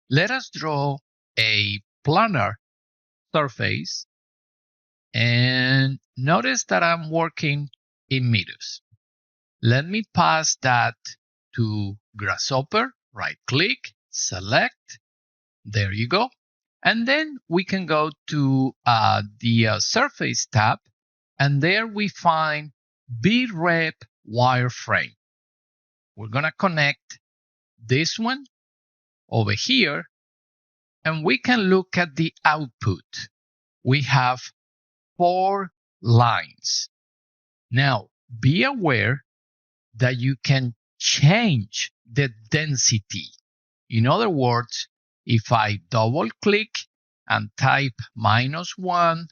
Let us draw a planar surface, and notice that I'm working in meters. Let me pass that to Grasshopper, right click, select, there you go. And then we can go to the Surface tab, and there we find BRep Wireframe. We're going to connect this one over here, and we can look at the output. We have 4 lines. Now, be aware that you can change the density. In other words, if I double click and type -1,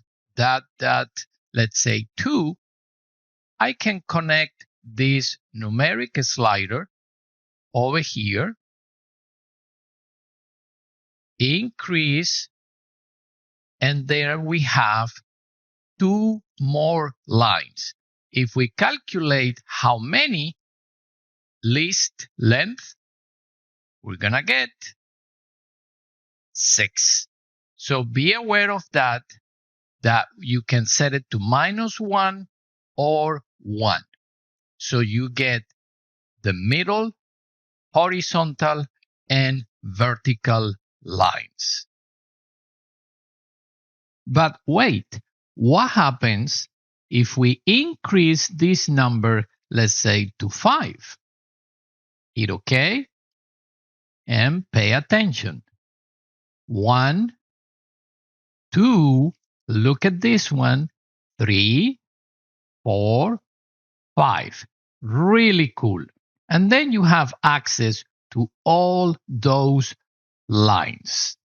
let's say 2, I can connect this numeric slider over here, increase, and there we have 2 more lines. If we calculate how many list length, we're gonna get 6. So be aware of that you can set it to -1 or 1. So you get the middle, horizontal, and vertical lines. But wait, what happens if we increase this number, let's say to 5? Hit OK and pay attention. 1, 2, look at this one, 3, 4, 5. Really cool. And then you have access to all those lines.